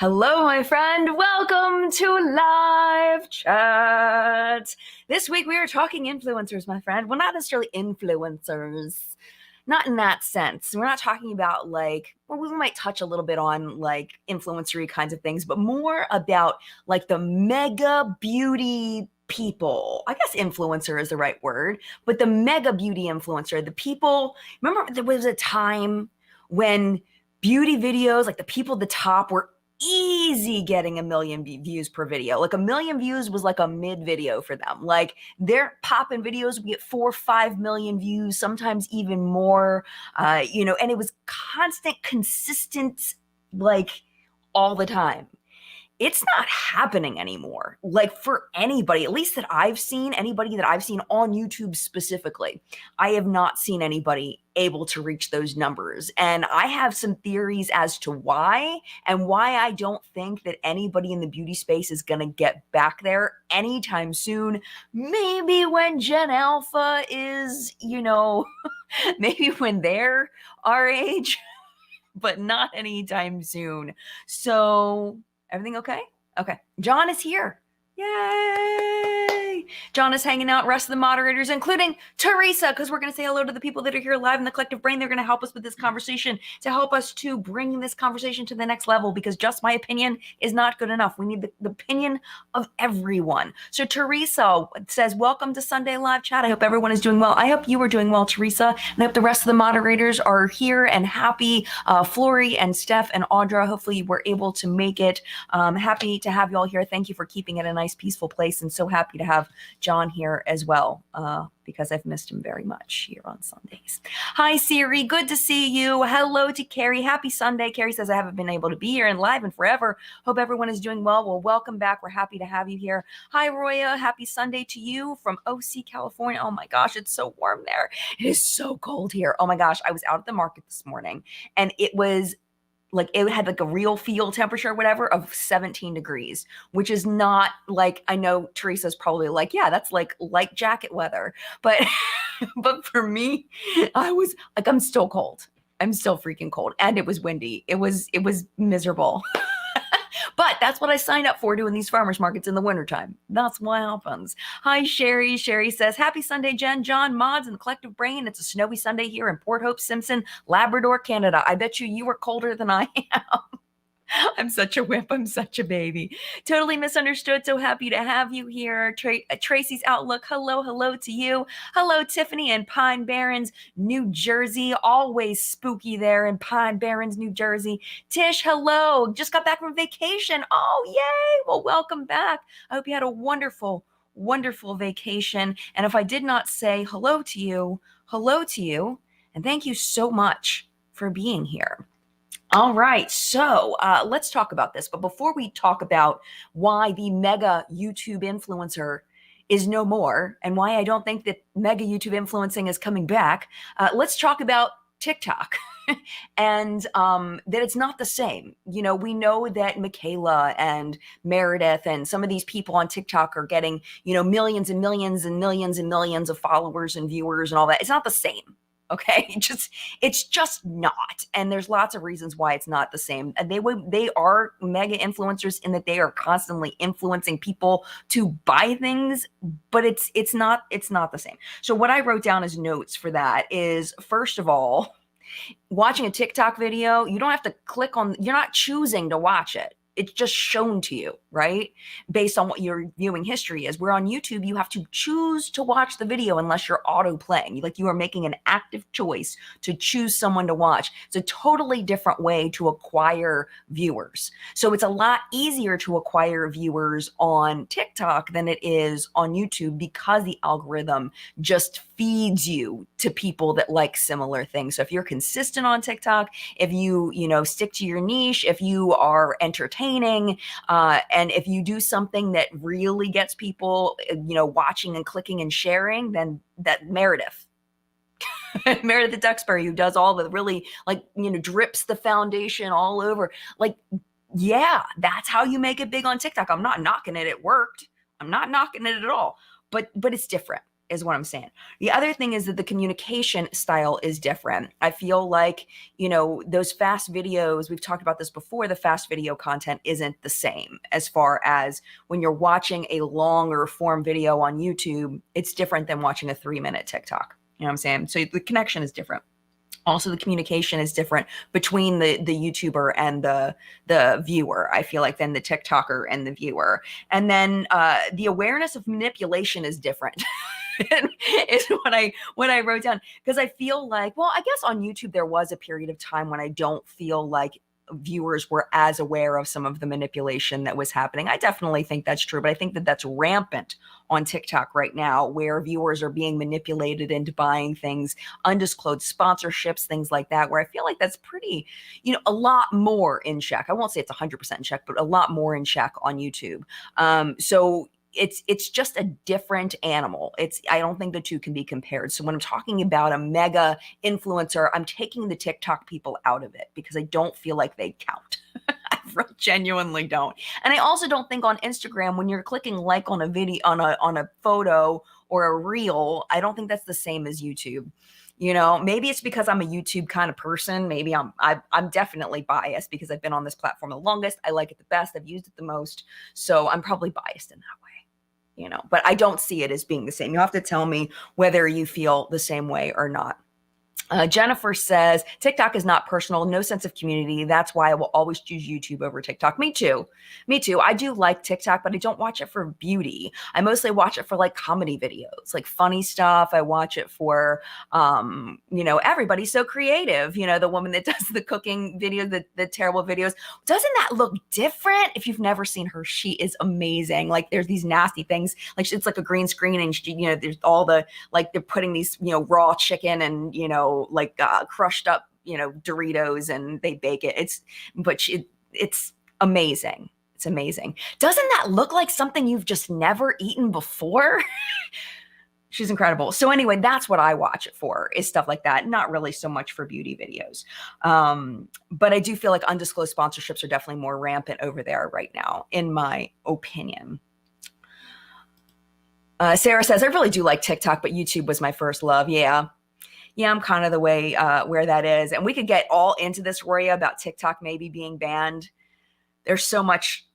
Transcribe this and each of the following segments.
Hello, my friend. Welcome to Live Chat. This week we are talking influencers, my friend. Well, not necessarily influencers. Not in that sense. We're not talking about we might touch a little bit on like influencery kinds of things, but more about like the mega beauty people. I guess influencer is the right word, but the mega beauty influencer, the people. Remember, there was a time when beauty videos, like the people at the top, were easy getting a million views per video. Like a million views was like a mid video for them. Like they're popping videos, we get 4 or 5 million views, sometimes even more, and it was constant, consistent, like all the time. It's not happening anymore. Like for anybody, at least that I've seen, anybody that I've seen on YouTube specifically, I have not seen anybody able to reach those numbers. And I have some theories as to why and why I don't think that anybody in the beauty space is going to get back there anytime soon. Maybe when Gen Alpha is, maybe when they're our age, but not anytime soon. So everything okay? Okay. John is here. Yay! John is hanging out. Rest of the moderators, including Teresa, because we're going to say hello to the people that are here live in the collective brain. They're going to help us with this conversation, to help us to bring this conversation to the next level, because just my opinion is not good enough. We need the opinion of everyone. So Teresa says, welcome to Sunday Live Chat. I hope everyone is doing well. I hope you are doing well, Teresa. And I hope the rest of the moderators are here and happy. Flory and Steph and Audra, hopefully you were able to make it. Happy to have you all here. Thank you for keeping it a nice, peaceful place, and so happy to have John here as well, because I've missed him very much here on Sundays. Hi, Siri. Good to see you. Hello to Carrie. Happy Sunday. Carrie says, I haven't been able to be here and live in forever. Hope everyone is doing well. Well, welcome back. We're happy to have you here. Hi, Roya. Happy Sunday to you from OC, California. Oh my gosh, it's so warm there. It is so cold here. Oh my gosh, I was out at the market this morning and it was like, it had like a real feel temperature or whatever of 17 degrees, which is not like, I know Teresa's probably like, yeah, that's like light jacket weather. But, but for me, I was like, I'm still cold. I'm still freaking cold. And it was windy. It was miserable. But that's what I signed up for, doing these farmers markets in the wintertime. That's what happens. Hi, Sherry. Sherry says, happy Sunday, Jen, John, mods, and the collective brain. It's a snowy Sunday here in Port Hope, Simpson, Labrador, Canada. I bet you were colder than I am. I'm such a whip. I'm such a baby. Totally misunderstood. So happy to have you here. Tracy's Outlook. Hello to you. Hello, Tiffany in Pine Barrens, New Jersey. Always spooky there in Pine Barrens, New Jersey. Tish, hello. Just got back from vacation. Oh, yay. Well, welcome back. I hope you had a wonderful, wonderful vacation. And if I did not say hello to you, and thank you so much for being here. All right, so let's talk about this. But before we talk about why the mega YouTube influencer is no more and why I don't think that mega YouTube influencing is coming back, let's talk about TikTok and that it's not the same. You know, we know that Michaela and Meredith and some of these people on TikTok are getting, millions and millions and millions and millions of followers and viewers and all that. It's not the same. Okay, it's just not. And there's lots of reasons why it's not the same. And they are mega influencers in that they are constantly influencing people to buy things, but it's not the same. So what I wrote down as notes for that is, first of all, watching a TikTok video, you don't have to click on, you're not choosing to watch it. It's just shown to you, right? Based on what your viewing history is. Where on YouTube, you have to choose to watch the video unless you're auto playing. Like you are making an active choice to choose someone to watch. It's a totally different way to acquire viewers. So it's a lot easier to acquire viewers on TikTok than it is on YouTube, because the algorithm just feeds you to people that like similar things. So if you're consistent on TikTok, if you, stick to your niche, if you are entertaining, and if you do something that really gets people, watching and clicking and sharing, then that Meredith the Duxbury, who does all the really drips the foundation all over. Like, yeah, that's how you make it big on TikTok. I'm not knocking it. It worked. I'm not knocking it at all, but it's different. is what I'm saying. The other thing is that the communication style is different. I feel like, those fast videos, we've talked about this before, the fast video content isn't the same as far as when you're watching a longer form video on YouTube, it's different than watching a 3-minute TikTok. You know what I'm saying? So the connection is different. Also, the communication is different between the YouTuber and the viewer, I feel like, than the TikToker and the viewer. And then the awareness of manipulation is different. Is what I wrote down, because I feel like, well, I guess on YouTube there was a period of time when I don't feel like viewers were as aware of some of the manipulation that was happening. I definitely think that's true, but I think that that's rampant on TikTok right now, where viewers are being manipulated into buying things, undisclosed sponsorships, things like that, where I feel like that's pretty, a lot more in check. I won't say it's 100% in check, but a lot more in check on YouTube. So it's just a different animal. I don't think the two can be compared. So when I'm talking about a mega influencer, I'm taking the TikTok people out of it because I don't feel like they count. I genuinely don't. And I also don't think on Instagram, when you're clicking like on a video, on a photo or a reel, I don't think that's the same as YouTube. Maybe it's because I'm a YouTube kind of person. Maybe I'm definitely biased because I've been on this platform the longest. I like it the best. I've used it the most. So I'm probably biased in that way. But I don't see it as being the same. You have to tell me whether you feel the same way or not. Jennifer says, TikTok is not personal, no sense of community. That's why I will always choose YouTube over TikTok. Me too. I do like TikTok, but I don't watch it for beauty. I mostly watch it for like comedy videos, like funny stuff. I watch it for, everybody's so creative. The woman that does the cooking videos, the terrible videos. Doesn't that look different? If you've never seen her, she is amazing. Like there's these nasty things, like it's like a green screen and she, there's all the, like they're putting these, raw chicken and, crushed up, Doritos, and they bake it. It's amazing. It's amazing. Doesn't that look like something you've just never eaten before? She's incredible. So anyway, that's what I watch it for, is stuff like that. Not really so much for beauty videos. But I do feel like undisclosed sponsorships are definitely more rampant over there right now, in my opinion. Sarah says, I really do like TikTok, but YouTube was my first love. Yeah, I'm kind of the way where that is. And we could get all into this, Roya, about TikTok maybe being banned. There's so much.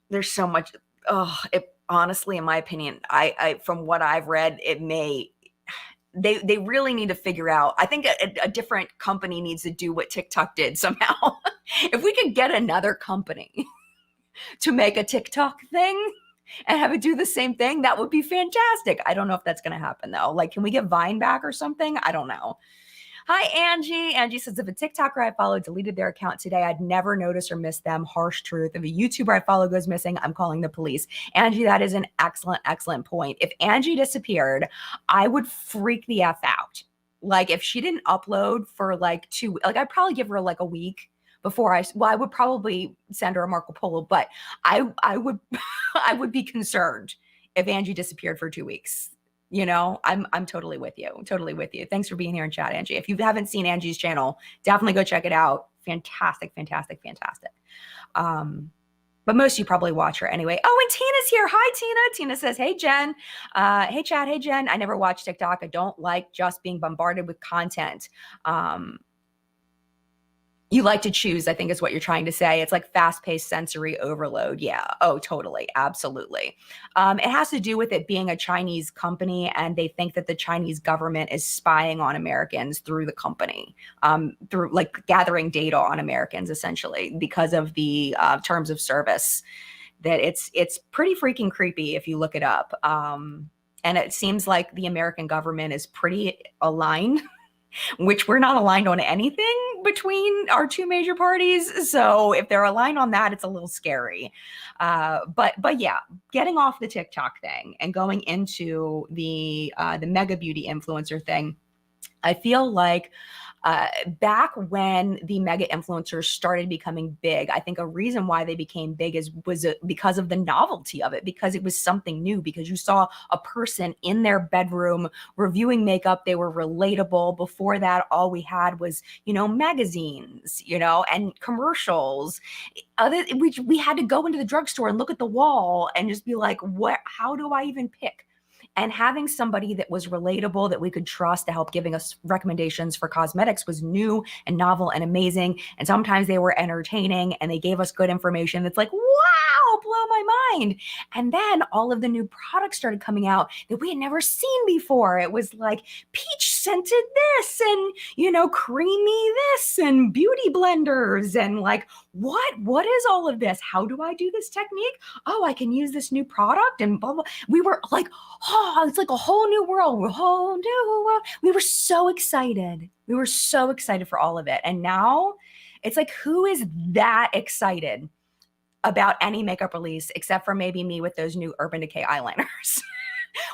Honestly, in my opinion, I from what I've read, they really need to figure out. I think a different company needs to do what TikTok did somehow. If we could get another company to make a TikTok thing and have it do the same thing, that would be fantastic. I don't know if that's going to happen though. Like, can we get Vine back or something? I don't know. Hi, Angie. Angie says, if a TikToker I follow deleted their account today, I'd never notice or miss them. Harsh truth. If a YouTuber I follow goes missing, I'm calling the police. Angie, that is an excellent, excellent point. If Angie disappeared, I would freak the F out. Like, if she didn't upload for like I'd probably give her like a week before I would probably send her a Marco Polo, but I would, I would be concerned if Angie disappeared for 2 weeks. I'm totally with you. Totally with you. Thanks for being here in chat, Angie. If you haven't seen Angie's channel, definitely go check it out. Fantastic, fantastic, fantastic. But most of you probably watch her anyway. Oh, and Tina's here. Hi, Tina. Tina says, hey, Jen. Hey, Chad. Hey, Jen. I never watch TikTok. I don't like just being bombarded with content. You like to choose, I think is what you're trying to say. It's like fast-paced sensory overload. Yeah. Oh, totally. Absolutely. It has to do with it being a Chinese company, and they think that the Chinese government is spying on Americans through the company, through like gathering data on Americans, essentially, because of the terms of service. That it's pretty freaking creepy if you look it up. And it seems like the American government is pretty aligned, which we're not aligned on anything between our two major parties. So if they're aligned on that, it's a little scary. But yeah, getting off the TikTok thing and going into the mega beauty influencer thing, I feel like back when the mega influencers started becoming big, I think a reason why they became big was because of the novelty of it, because it was something new, because you saw a person in their bedroom reviewing makeup. They were relatable. Before that, all we had was, magazines, and commercials. We had to go into the drugstore and look at the wall and just be like, how do I even pick And having somebody that was relatable, that we could trust to help giving us recommendations for cosmetics was new and novel and amazing. And sometimes they were entertaining and they gave us good information that's like, wow, blow my mind. And then all of the new products started coming out that we had never seen before. It was like peach scented this and, creamy this and beauty blenders and like, what is all of this? How do I do this technique? Oh, I can use this new product and blah, blah. We were like, oh, it's like a whole new world, a whole new world. We were so excited. We were so excited for all of it. And now it's like, who is that excited about any makeup release except for maybe me with those new Urban Decay eyeliners?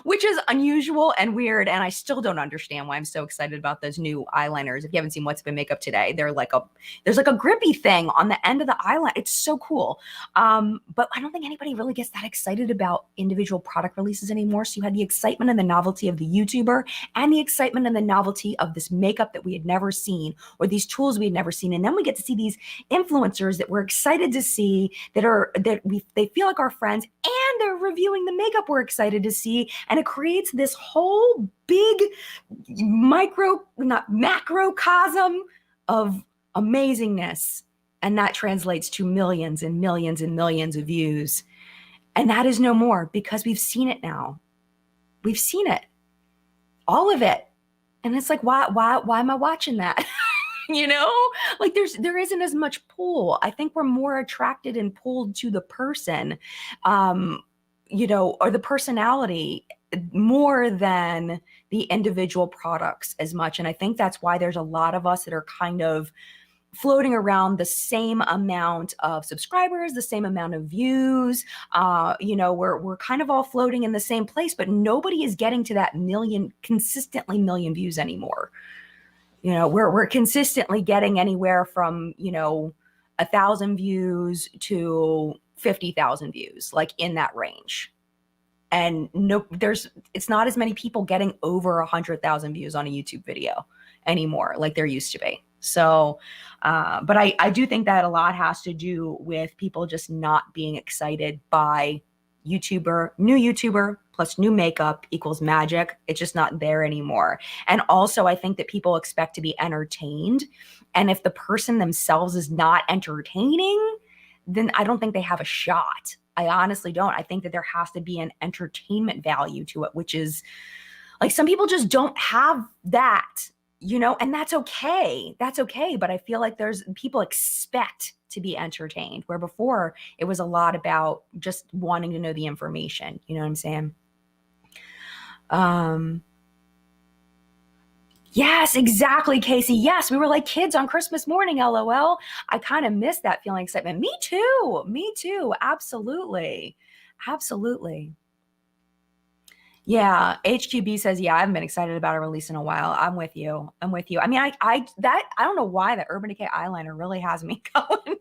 Which is unusual and weird. And I still don't understand why I'm so excited about those new eyeliners. If you haven't seen What's Been Makeup today, there's like a grippy thing on the end of the eyeliner. It's so cool. But I don't think anybody really gets that excited about individual product releases anymore. So you had the excitement and the novelty of the YouTuber and the excitement and the novelty of this makeup that we had never seen or these tools we had never seen. And then we get to see these influencers that we're excited to see they feel like our friends and they're reviewing the makeup we're excited to see. And it creates this whole big macrocosm of amazingness. And that translates to millions and millions and millions of views. And that is no more because we've seen it now. We've seen it. All of it. And it's like, why am I watching that? Like there isn't as much pull. I think we're more attracted and pulled to the person, or the personality more than the individual products as much. And I think that's why there's a lot of us that are kind of floating around the same amount of subscribers, the same amount of views. We're kind of all floating in the same place, but nobody is getting to that consistently million views anymore. We're consistently getting anywhere from, 1,000 views to 50,000 views, like in that range. And it's not as many people getting over 100,000 views on a YouTube video anymore, like there used to be. So, but I do think that a lot has to do with people just not being excited by new YouTuber plus new makeup equals magic. It's just not there anymore. And also I think that people expect to be entertained. And if the person themselves is not entertaining, then I don't think they have a shot. I honestly don't. I think that there has to be an entertainment value to it, which is like some people just don't have that, and that's okay. That's okay. But I feel like people expect to be entertained, where before it was a lot about just wanting to know the information. You know what I'm saying? Yes, exactly, Casey. Yes, we were like kids on Christmas morning, LOL. I kind of miss that feeling of excitement. Me too. Me too. Absolutely. Absolutely. Yeah, HQB says, yeah, I haven't been excited about a release in a while. I'm with you. I mean, I don't know why the Urban Decay eyeliner really has me going.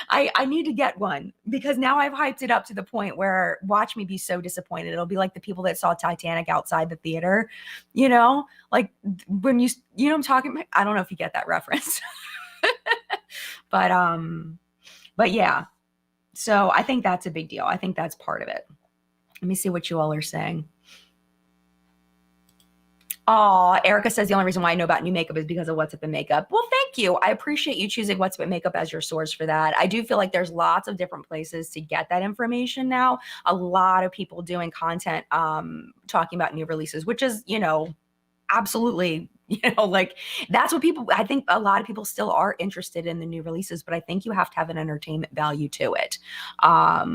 I need to get one because now I've hyped it up to the point where watch me be so disappointed. It'll be like the people that saw Titanic outside the theater, like when I'm talking about, I don't know if you get that reference, but yeah. So I think that's a big deal. I think that's part of it. Let me see what you all are saying. Oh, Erica says the only reason why I know about new makeup is because of What's Up in Makeup. Well, thank you. I appreciate you choosing What's Up in Makeup as your source for that. I do feel like there's lots of different places to get that information now. A lot of people doing content talking about new releases, which is, absolutely, like that's what I think a lot of people still are interested in the new releases, but I think you have to have an entertainment value to it. I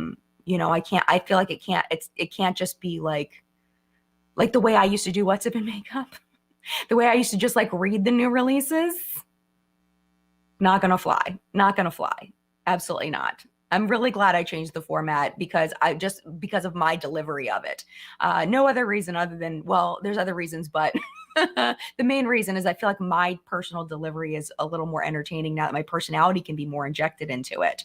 feel like it can't just be like the way I used to do What's Up in Makeup, the way I used to just like read the new releases. Not going to fly. Absolutely not. I'm really glad I changed the format because of my delivery of it. No other reason other than, well, there's other reasons, but the main reason is I feel like my personal delivery is a little more entertaining now that my personality can be more injected into it.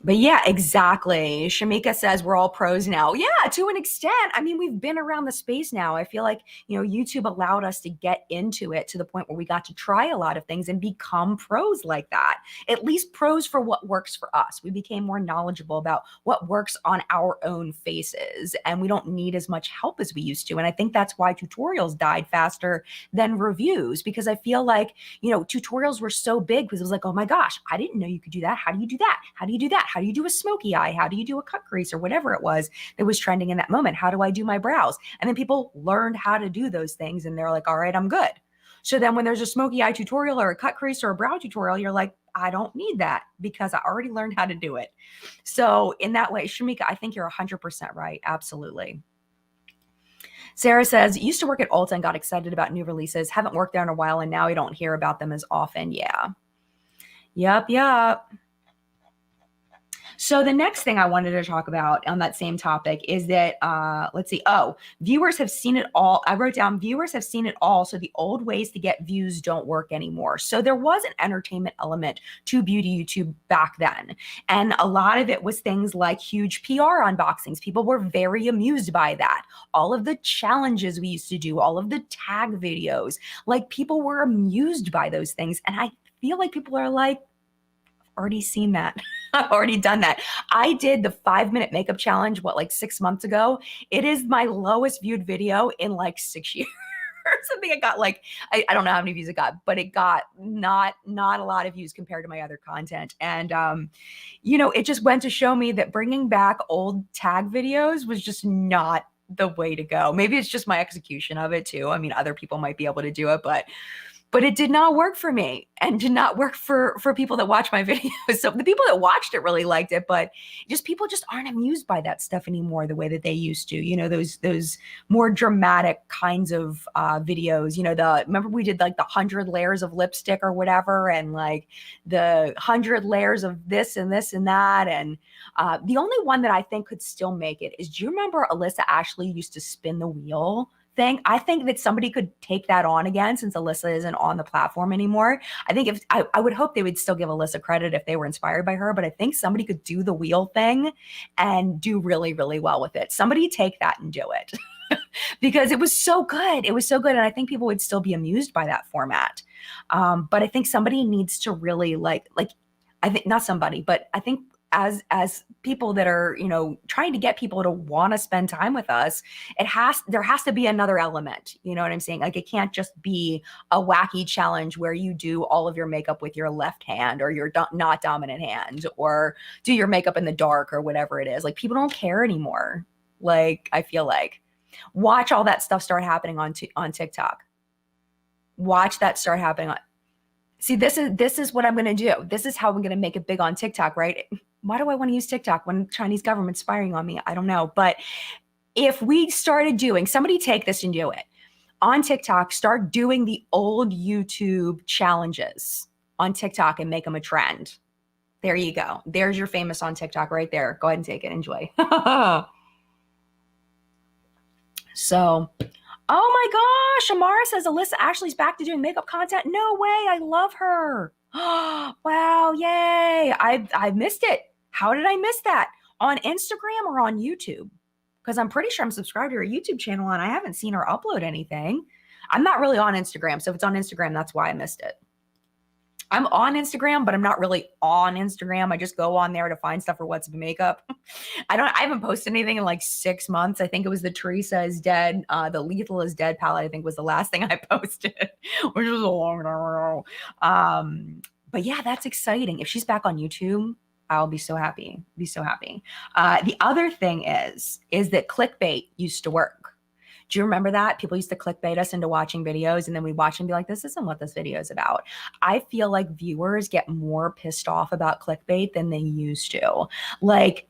But yeah, exactly. Shamika says we're all pros now. Yeah, to an extent. I mean, we've been around the space now. I feel like, YouTube allowed us to get into it to the point where we got to try a lot of things and become pros like that. At least pros for what works for us. We became more knowledgeable about what works on our own faces, and we don't need as much help as we used to. And I think that's why tutorials died faster than reviews, because I feel like, tutorials were so big because it was like, oh my gosh, I didn't know you could do that. How do you do that? How do you do that? How do you do a smoky eye? How do you do a cut crease or whatever it was that was trending in that moment? How do I do my brows? And then people learned how to do those things and they're like, all right, I'm good. So then when there's a smoky eye tutorial or a cut crease or a brow tutorial, you're like, I don't need that because I already learned how to do it. So in that way, Shamika, I think you're 100% right. Absolutely. Sarah says, used to work at Ulta and got excited about new releases. Haven't worked there in a while and now I don't hear about them as often. Yeah. Yep. So the next thing I wanted to talk about on that same topic is that, let's see. Oh, viewers have seen it all. I wrote down viewers have seen it all. So the old ways to get views don't work anymore. So there was an entertainment element to beauty YouTube back then. And a lot of it was things like huge PR unboxings. People were very amused by that. All of the challenges we used to do, all of the tag videos, like people were amused by those things. And I feel like people are like, already seen that. I've already done that. I did the 5-minute makeup challenge, like 6 months ago. It is my lowest viewed video in like 6 years. I think it got like, I don't know how many views it got, but it got not a lot of views compared to my other content. And, it just went to show me that bringing back old tag videos was just not the way to go. Maybe it's just my execution of it too. I mean, other people might be able to do it, but it did not work for me and did not work for people that watch my videos. So the people that watched it really liked it, but people just aren't amused by that stuff anymore the way that they used to. Those more dramatic kinds of videos. Remember we did like the 100 layers of lipstick or whatever, and like the 100 layers of this and this and that. And the only one that I think could still make it is, do you remember Alyssa Ashley used to spin the wheel thing? I think that somebody could take that on again since Alyssa isn't on the platform anymore. I think if I would hope they would still give Alyssa credit if they were inspired by her, but I think somebody could do the wheel thing and do really, really well with it. Somebody take that and do it. Because it was so good. It was so good. And I think people would still be amused by that format. But I think somebody needs to really I think not somebody, but I think as people that are, trying to get people to want to spend time with us, there has to be another element. You know what I'm saying? Like, it can't just be a wacky challenge where you do all of your makeup with your left hand or your not dominant hand, or do your makeup in the dark or whatever it is. Like, people don't care anymore. Like, I feel like watch all that stuff start happening on TikTok. Watch that start happening on. See, this is what I'm going to do. This is how I'm going to make it big on TikTok, right? Why do I want to use TikTok when the Chinese government's spying on me? I don't know. But if we started doing, somebody take this and do it on TikTok, start doing the old YouTube challenges on TikTok and make them a trend. There you go. There's your famous on TikTok right there. Go ahead and take it. Enjoy. So, oh my gosh, Amara says Alyssa Ashley's back to doing makeup content. No way, I love her. Wow, yay. I missed it. How did I miss that? On Instagram or on YouTube? Because I'm pretty sure I'm subscribed to her YouTube channel and I haven't seen her upload anything. I'm not really on Instagram, so if it's on Instagram, that's why I missed it. I'm on Instagram, but I'm not really on Instagram. I just go on there to find stuff for What's Up Makeup. I haven't posted anything in like 6 months. I think it was the Teresa is Dead, the Lethal is Dead palette, I think was the last thing I posted, which was a long time ago. But yeah, that's exciting. If she's back on YouTube, I'll be so happy. The other thing is that clickbait used to work. Do you remember that? People used to clickbait us into watching videos, and then we'd watch and be like, this isn't what this video is about. I feel like viewers get more pissed off about clickbait than they used to. Like,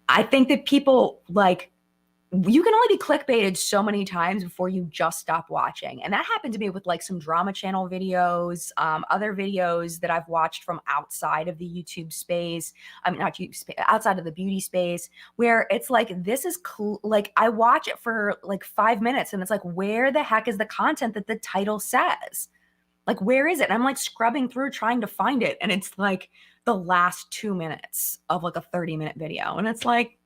I think that people, you can only be clickbaited so many times before you just stop watching. And that happened to me with like some drama channel videos, other videos that I've watched from outside of the YouTube space. I mean, not YouTube space, outside of the beauty space, where it's like, this is like, I watch it for like 5 minutes and it's like, where the heck is the content that the title says? Like, where is it? And I'm like scrubbing through trying to find it. And it's like the last 2 minutes of like a 30-minute video. And it's like,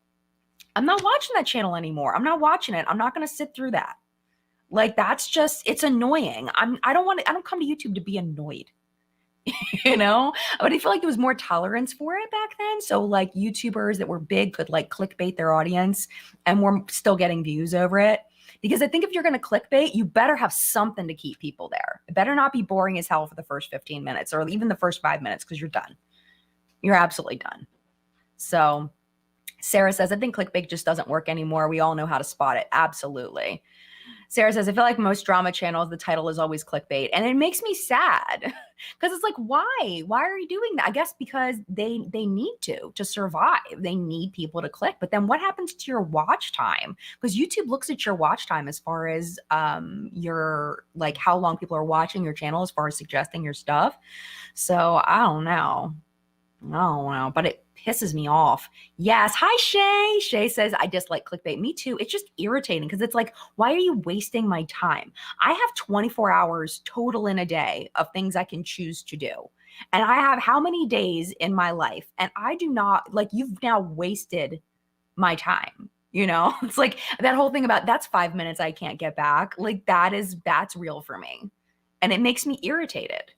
I'm not watching that channel anymore. I'm not watching it. I'm not going to sit through that. Like, that's just, it's annoying. I don't come to YouTube to be annoyed. You know, but I feel like there was more tolerance for it back then. So like YouTubers that were big could like clickbait their audience and we're still getting views over it. Because I think if you're going to clickbait, you better have something to keep people there. It better not be boring as hell for the first 15 minutes or even the first 5 minutes because you're done. You're absolutely done. So Sarah says, I think clickbait just doesn't work anymore. We all know how to spot it. Absolutely. Sarah says, I feel like most drama channels, the title is always clickbait. And it makes me sad because it's like, why? Why are you doing that? I guess because they need to survive. They need people to click. But then what happens to your watch time? Because YouTube looks at your watch time as far as your, like how long people are watching your channel as far as suggesting your stuff. So I don't know. But it pisses me off. Yes. Hi, Shay. Shay says, I dislike clickbait. Me too. It's just irritating because it's like, why are you wasting my time? I have 24 hours total in a day of things I can choose to do. And I have how many days in my life? And I do not, like, you've now wasted my time. You know, it's like that whole thing about that's 5 minutes I can't get back. Like that's real for me. And it makes me irritated.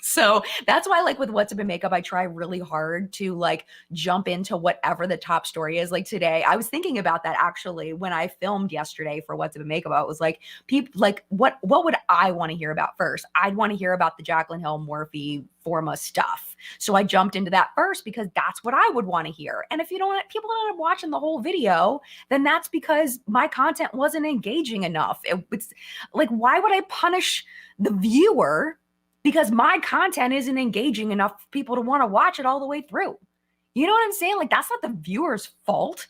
So that's why, like with What's Up in Makeup, I try really hard to like jump into whatever the top story is. Like today, I was thinking about that actually when I filmed yesterday for What's Up in Makeup. I was like, people like what would I want to hear about first? I'd want to hear about the Jaclyn Hill Morphe Forma stuff. So I jumped into that first because that's what I would want to hear. And if you don't, people don't end up watching the whole video, then that's because my content wasn't engaging enough. It's like, why would I punish the viewer? Because my content isn't engaging enough for people to want to watch it all the way through. You know what I'm saying? Like, that's not the viewer's fault.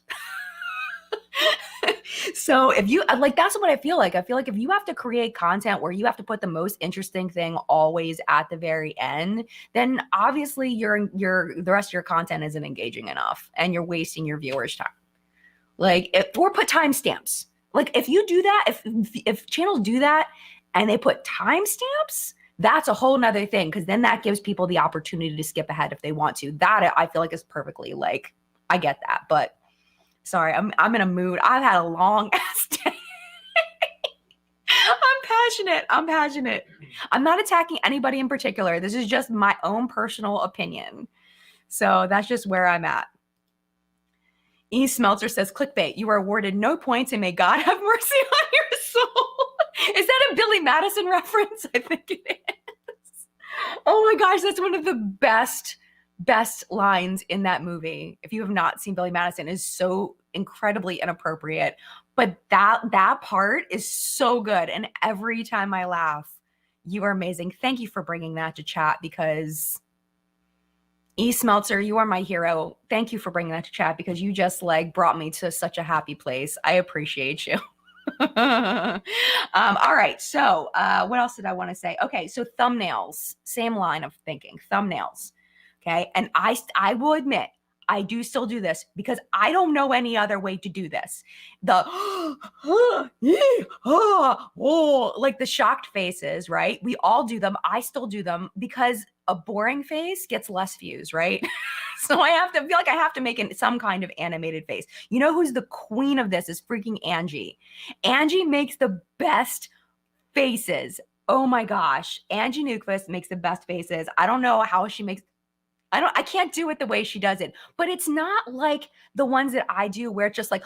So if you like, that's what I feel like. I feel like if you have to create content where you have to put the most interesting thing always at the very end, then obviously the rest of your content isn't engaging enough and you're wasting your viewers' time. Like, or put timestamps. Like if you do that, if channels do that and they put timestamps, that's a whole nother thing, because then that gives people the opportunity to skip ahead if they want to. That I feel like is perfectly, like, I get that. But sorry, I'm in a mood. I've had a long ass day. I'm passionate. I'm not attacking anybody in particular. This is just my own personal opinion. So that's just where I'm at. E. Smelter says, clickbait, you are awarded no points and may God have mercy on your soul. Is that a Billy Madison reference? I think it is. Oh my gosh, that's one of the best lines in that movie. If you have not seen Billy Madison, it is so incredibly inappropriate. But that part is so good. And every time I laugh, you are amazing. Thank you for bringing that to chat, because E. Smelter, you are my hero. Thank you for bringing that to chat, because you just like brought me to such a happy place. I appreciate you. All right. So what else did I want to say? Okay. So thumbnails, same line of thinking, thumbnails. Okay. And I will admit, I do still do this because I don't know any other way to do this. The like the shocked faces, right? We all do them. I still do them because a boring face gets less views, right? So I feel like I have to make some kind of animated face. You know who's the queen of this is freaking Angie. Angie makes the best faces. Oh my gosh. Angie Newquist makes the best faces. I don't know how she makes, I can't do it the way she does it, but it's not like the ones that I do where it's just like,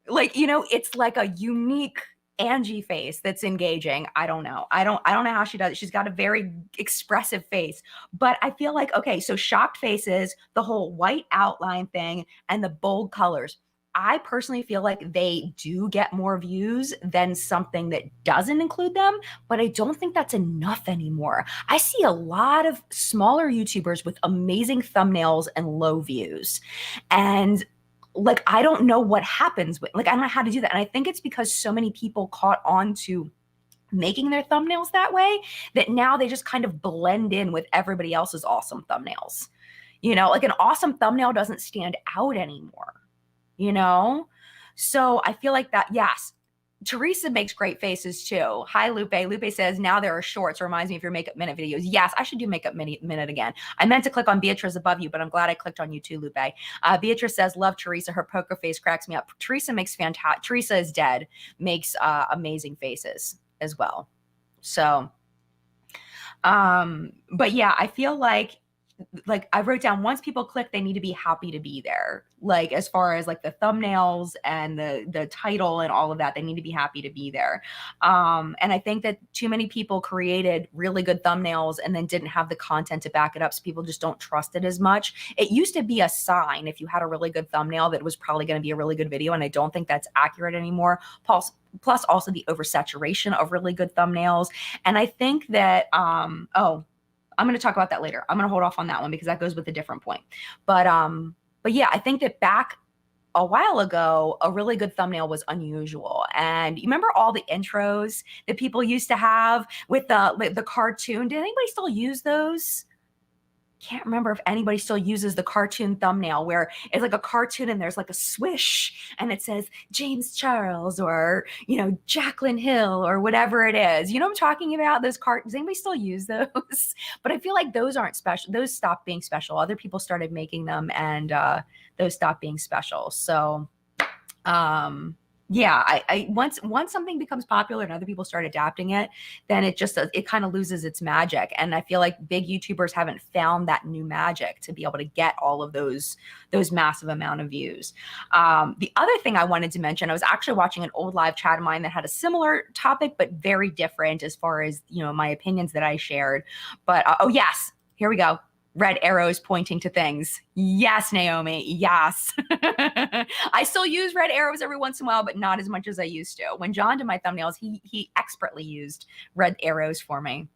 like, you know, it's like a unique Angie face that's engaging. I don't know. I don't know how she does it. She's got a very expressive face, but I feel like, okay, so shocked faces, the whole white outline thing, and the bold colors. I personally feel like they do get more views than something that doesn't include them, but I don't think that's enough anymore. I see a lot of smaller YouTubers with amazing thumbnails and low views. And like, I don't know what happens with, like, I don't know how to do that. And I think it's because so many people caught on to making their thumbnails that way that now they just kind of blend in with everybody else's awesome thumbnails. You know, like an awesome thumbnail doesn't stand out anymore. You know, so I feel like that, yes, Teresa makes great faces too. Hi, Lupe. Lupe says, now there are shorts. Reminds me of your Makeup Minute videos. Yes, I should do Makeup Minute again. I meant to click on Beatrice above you, but I'm glad I clicked on you too, Lupe. Beatrice says, love Teresa. Her poker face cracks me up. Teresa makes fantastic. Teresa is dead. Makes amazing faces as well. So, but yeah, I feel like I wrote down, once people click, they need to be happy to be there. Like, as far as like the thumbnails and the title and all of that, they need to be happy to be there. And I think that too many people created really good thumbnails and then didn't have the content to back it up. So people just don't trust it as much. It used to be a sign, if you had a really good thumbnail, that it was probably going to be a really good video. And I don't think that's accurate anymore. Plus also the oversaturation of really good thumbnails. And I think that, I'm going to talk about that later. I'm going to hold off on that one because that goes with a different point. But yeah, I think that back a while ago, a really good thumbnail was unusual. And you remember all the intros that people used to have with the cartoon? Did anybody still use those? Can't remember if anybody still uses the cartoon thumbnail where it's like a cartoon and there's like a swish and it says James Charles or, you know, Jaclyn Hill or whatever it is. You know what I'm talking about? Those does anybody still use those? But I feel like those aren't special. Those stopped being special. Other people started making them and those stopped being special. So yeah, I once something becomes popular and other people start adapting it, then it kind of loses its magic. And I feel like big YouTubers haven't found that new magic to be able to get all of those massive amount of views. The other thing I wanted to mention, I was actually watching an old live chat of mine that had a similar topic, but very different as far as, you know, my opinions that I shared. But oh yes, here we go. Red arrows pointing to things. Yes, Naomi. Yes. I still use red arrows every once in a while, but not as much as I used to. When John did my thumbnails, he expertly used red arrows for me.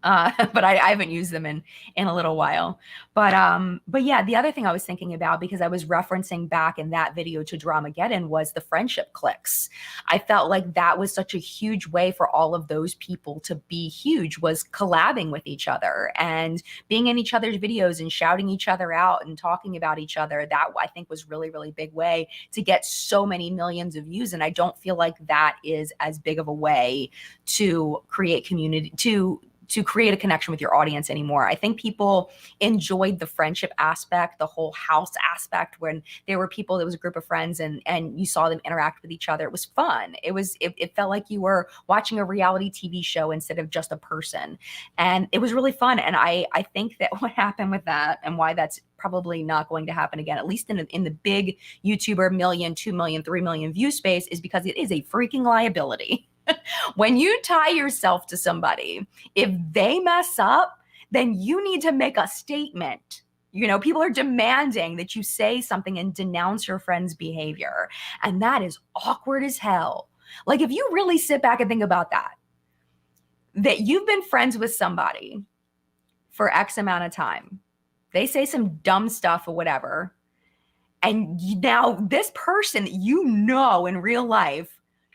But I haven't used them in a little while. But yeah, the other thing I was thinking about, because I was referencing back in that video to Dramageddon, was the friendship clicks. I felt like that was such a huge way for all of those people to be huge, was collabing with each other and being in each other's videos and shouting each other out and talking about each other. That, I think, was really, really big way to get so many millions of views. And I don't feel like that is as big of a way to create community, to create a connection with your audience anymore. I think people enjoyed the friendship aspect, the whole house aspect, when there were people, there was a group of friends and you saw them interact with each other. It was fun. It felt like you were watching a reality TV show instead of just a person. And it was really fun. And I think that what happened with that and why that's probably not going to happen again, at least in the big YouTuber 1 million, 2 million, 3 million view space, is because it is a freaking liability. When you tie yourself to somebody, if they mess up, then you need to make a statement. You know, people are demanding that you say something and denounce your friend's behavior. And that is awkward as hell. Like, if you really sit back and think about that you've been friends with somebody for X amount of time, they say some dumb stuff or whatever, and now this person that you know in real life,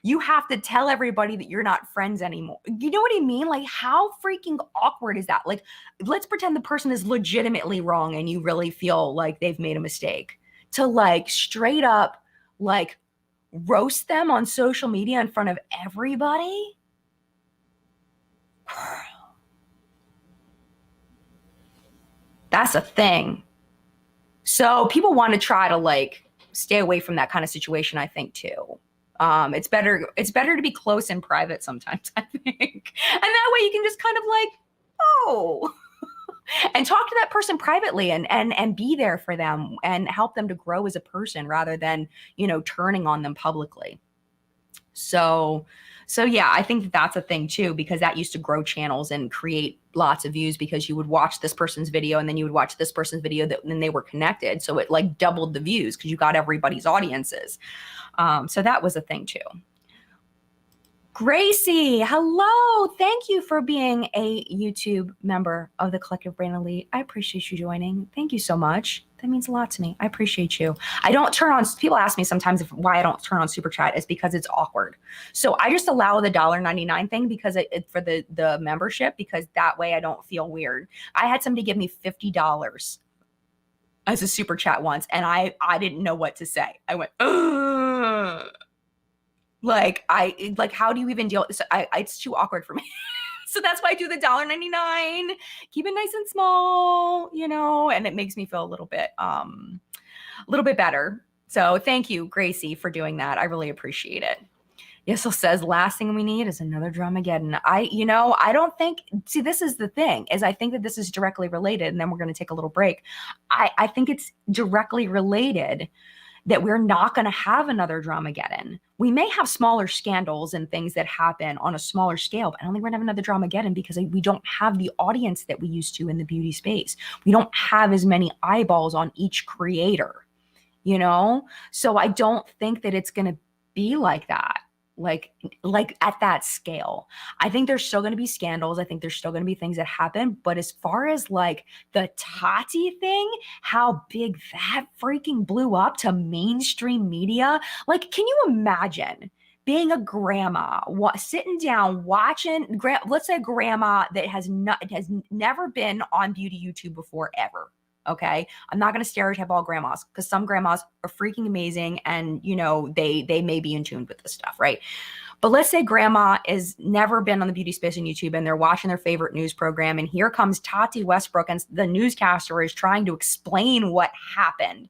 you have to tell everybody that you're not friends anymore. You know what I mean? Like, how freaking awkward is that? Like, let's pretend the person is legitimately wrong and you really feel like they've made a mistake. To like straight up like roast them on social media in front of everybody? That's a thing. So people want to try to like stay away from that kind of situation, I think, too. It's better to be close and private sometimes, I think. And that way you can just kind of like, oh, and talk to that person privately and be there for them and help them to grow as a person rather than, you know, turning on them publicly. So yeah, I think that's a thing too, because that used to grow channels and create lots of views, because you would watch this person's video and then you would watch this person's video and then they were connected. So it like doubled the views because you got everybody's audiences. So that was a thing too. Gracie, hello. Thank you for being a YouTube member of the Collective Brain Elite. I appreciate you joining. Thank you so much. That means a lot to me. I appreciate you. I don't turn on, people ask me sometimes why I don't turn on Super Chat. It's because it's awkward. So I just allow the $1.99 thing because for the membership, because that way I don't feel weird. I had somebody give me $50 as a Super Chat once, and I didn't know what to say. I went, ugh. Like, how do you even deal? So it's too awkward for me. So that's why I do the $1.99. Keep it nice and small, and it makes me feel a little bit better. So thank you, Gracie, for doing that. I really appreciate it. Yesel says, last thing we need is another Dramageddon. I don't think, see, this is the thing, is I think that this is directly related, and then we're going to take a little break. I think it's directly related that we're not going to have another Dramageddon. We may have smaller scandals and things that happen on a smaller scale, but I don't think we're going to have another Dramageddon because we don't have the audience that we used to in the beauty space. We don't have as many eyeballs on each creator, So I don't think that it's going to be like that. Like at that scale. I think there's still going to be scandals. I think there's still going to be things that happen. But as far as like the Tati thing, how big that freaking blew up to mainstream media. Like, can you imagine being a grandma, sitting down, watching, let's say a grandma that has never been on beauty YouTube before ever. Okay. I'm not going to stereotype all grandmas because some grandmas are freaking amazing and, they may be in tune with this stuff. Right. But let's say grandma has never been on the beauty space on YouTube and they're watching their favorite news program. And here comes Tati Westbrook and the newscaster is trying to explain what happened.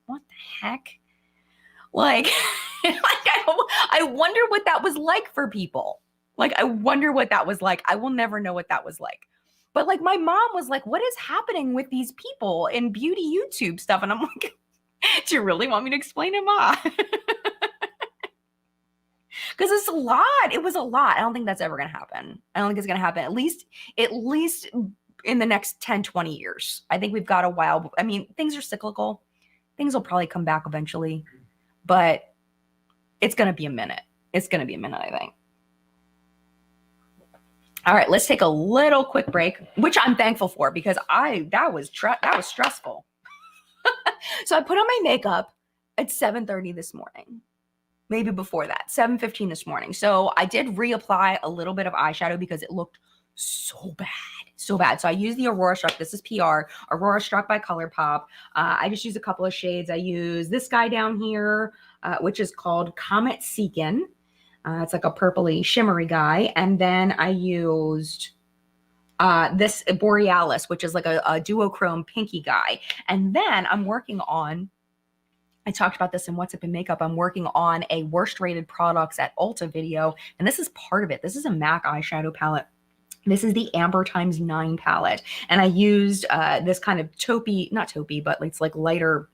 What the heck? Like, I wonder what that was like for people. Like, I wonder what that was like. I will never know what that was like. But like my mom was like, what is happening with these people in beauty YouTube stuff? And I'm like, do you really want me to explain it, Ma? Because it's a lot. It was a lot. I don't think that's ever going to happen. I don't think it's going to happen at least in the next 10, 20 years. I think we've got a while. I mean, things are cyclical. Things will probably come back eventually. But it's going to be a minute. It's going to be a minute, I think. All right, let's take a little quick break, which I'm thankful for because that was stressful. So I put on my makeup at 7:30 this morning, maybe before that, 7:15 this morning. So I did reapply a little bit of eyeshadow because it looked so bad. So I used the Aurora Struck. This is PR, Aurora Struck by ColourPop. I just used a couple of shades. I used this guy down here, which is called Comet Seekin. It's like a purpley shimmery guy. And then I used this Borealis, which is like a duochrome pinky guy. And then I'm working on, I talked about this in What's Up in Makeup. I'm working on a worst rated products at Ulta video. And this is part of it. This is a MAC eyeshadow palette. This is the Amber x9 palette. And I used this kind of taupey, not taupey, but it's like lighter,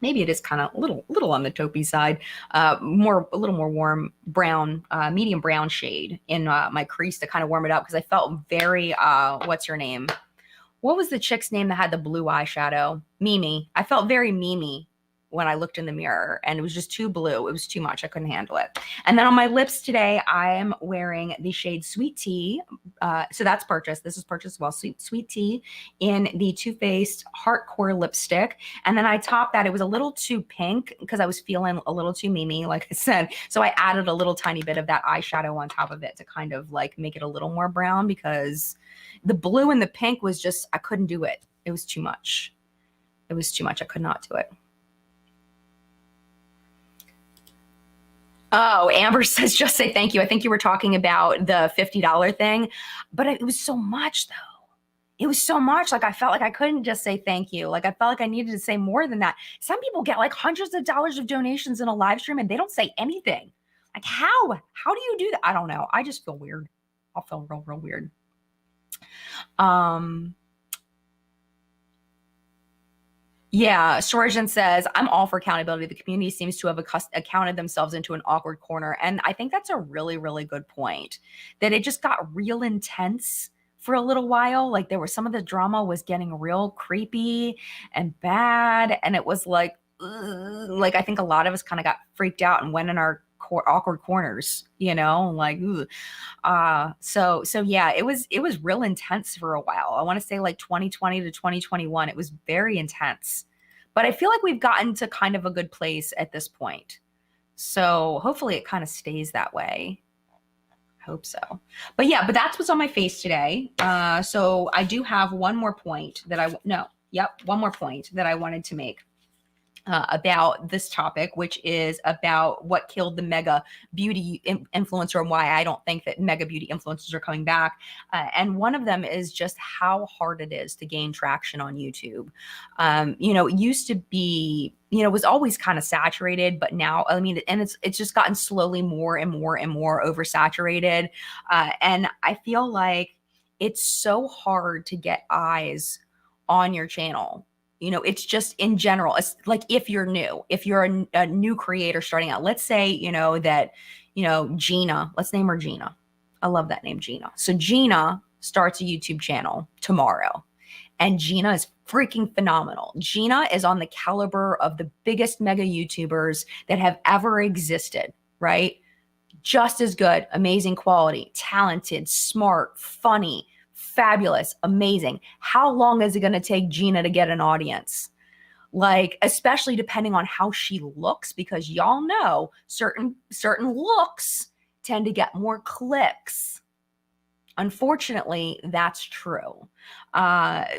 maybe it is kind of little on the taupey side, a little more warm brown, medium brown shade in my crease to kind of warm it up because I felt very, what's her name? What was the chick's name that had the blue eyeshadow? Mimi. I felt very Mimi when I looked in the mirror and it was just too blue. It was too much. I couldn't handle it. And then on my lips today, I am wearing the shade Sweet Tea. So that's purchased. This is purchased as well. Sweet Tea in the Too Faced Heartcore lipstick. And then I topped that. It was a little too pink because I was feeling a little too Mimi, like I said. So I added a little tiny bit of that eyeshadow on top of it to kind of like make it a little more brown because the blue and the pink was just, I couldn't do it. It was too much. It was too much. I could not do it. Oh, Amber says, just say thank you. I think you were talking about the $50 thing, but it was so much though. It was so much. Like I felt like I couldn't just say thank you. Like I felt like I needed to say more than that. Some people get like hundreds of dollars of donations in a live stream and they don't say anything. Like how do you do that? I don't know. I just feel weird. I'll feel real weird. Yeah, Sorojan says, I'm all for accountability. The community seems to have accounted themselves into an awkward corner. And I think that's a really, really good point, that it just got real intense for a little while. Like there was some of the drama was getting real creepy and bad. And it was like I think a lot of us kind of got freaked out and went in our awkward corners, like, so yeah, it was real intense for a while. I want to say like 2020 to 2021, it was very intense, but I feel like we've gotten to kind of a good place at this point. So hopefully it kind of stays that way. I hope so. But yeah, but that's what's on my face today. So I do have one more point that one more point that I wanted to make. about this topic, which is about what killed the mega beauty influencer and why I don't think that mega beauty influencers are coming back. And one of them is just how hard it is to gain traction on YouTube. It used to be, it was always kind of saturated, but now, I mean, and it's just gotten slowly more and more and more oversaturated. And I feel like it's so hard to get eyes on your channel. It's just in general, it's like if you're a new creator starting out, let's say, that, Gina, let's name her Gina. I love that name, Gina. So Gina starts a YouTube channel tomorrow, and Gina is freaking phenomenal. Gina is on the caliber of the biggest mega YouTubers that have ever existed, right? Just as good, amazing quality, talented, smart, funny, fabulous, amazing. How long is it going to take Gina to get an audience? Like, especially depending on how she looks, because y'all know certain looks tend to get more clicks. Unfortunately, that's true.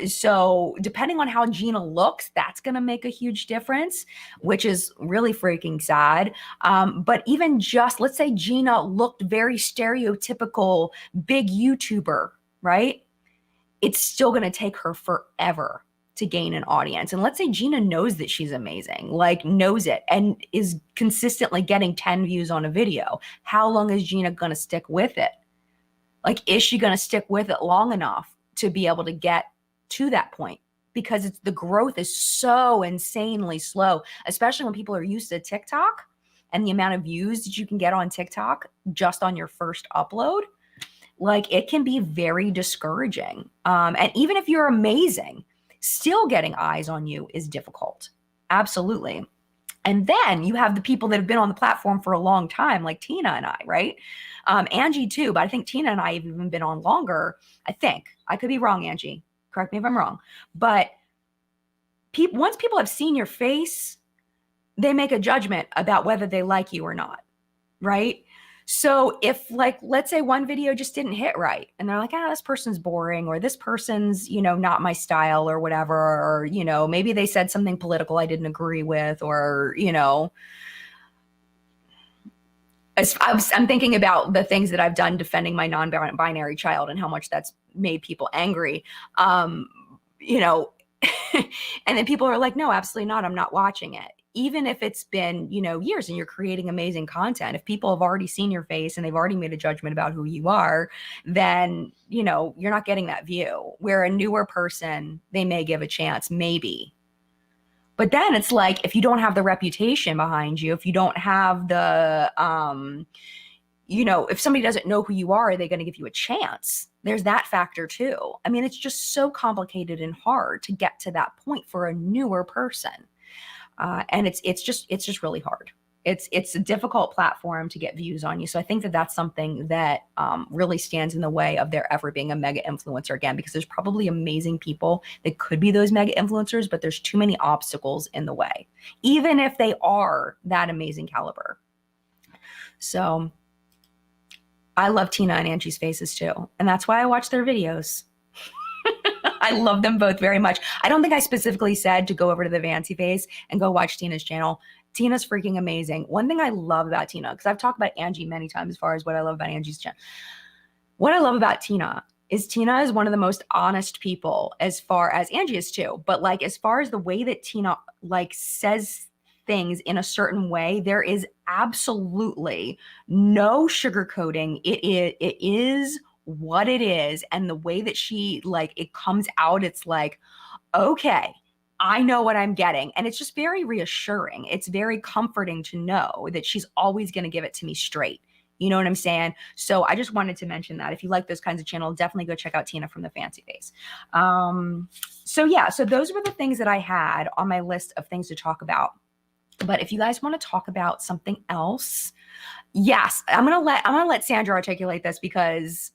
So depending on how Gina looks, that's going to make a huge difference, which is really freaking sad. But even just, let's say Gina looked very stereotypical big YouTuber, right? It's still going to take her forever to gain an audience. And let's say Gina knows that she's amazing, like knows it, and is consistently getting 10 views on a video. How long is Gina going to stick with it? Like, is she going to stick with it long enough to be able to get to that point? Because the growth is so insanely slow, especially when people are used to TikTok and the amount of views that you can get on TikTok just on your first upload. Like, it can be very discouraging. And even if you're amazing, still getting eyes on you is difficult. Absolutely. And then you have the people that have been on the platform for a long time, like Tina and I, right? Angie too, but I think Tina and I have even been on longer. I think. I could be wrong, Angie. Correct me if I'm wrong. But once people have seen your face, they make a judgment about whether they like you or not, right? So if, like, let's say one video just didn't hit right, and they're like, this person's boring, or this person's, not my style, or whatever, or, maybe they said something political I didn't agree with, or, I'm thinking about the things that I've done defending my non-binary child and how much that's made people angry. And then people are like, no, absolutely not. I'm not watching it. Even if it's been, years and you're creating amazing content, if people have already seen your face and they've already made a judgment about who you are, then, you're not getting that view. Where a newer person, they may give a chance, maybe. But then it's like, if you don't have the reputation behind you, if you don't have the, if somebody doesn't know who you are they going to give you a chance? There's that factor too. I mean, it's just so complicated and hard to get to that point for a newer person. And it's just really hard. It's a difficult platform to get views on you. So I think that that's something that really stands in the way of there ever being a mega influencer again, because there's probably amazing people that could be those mega influencers, but there's too many obstacles in the way, even if they are that amazing caliber. So I love Tina and Angie's faces too. And that's why I watch their videos. I love them both very much. I don't think I specifically said to go over to the Vancy face and go watch Tina's channel. Tina's freaking amazing. One thing I love about Tina, because I've talked about Angie many times as far as what I love about Angie's channel. What I love about Tina is one of the most honest people, as far as Angie is too. But like, as far as the way that Tina like says things in a certain way, there is absolutely no sugarcoating. It is what it is. And the way that she, like, it comes out, it's like, okay, I know what I'm getting. And it's just very reassuring. It's very comforting to know that she's always going to give it to me straight. You know what I'm saying? So I just wanted to mention that. If you like those kinds of channels, definitely go check out Tina from the Fancy Face. So yeah, so those were the things that I had on my list of things to talk about. But if you guys want to talk about something else, yes, I'm gonna let Sandra articulate this, because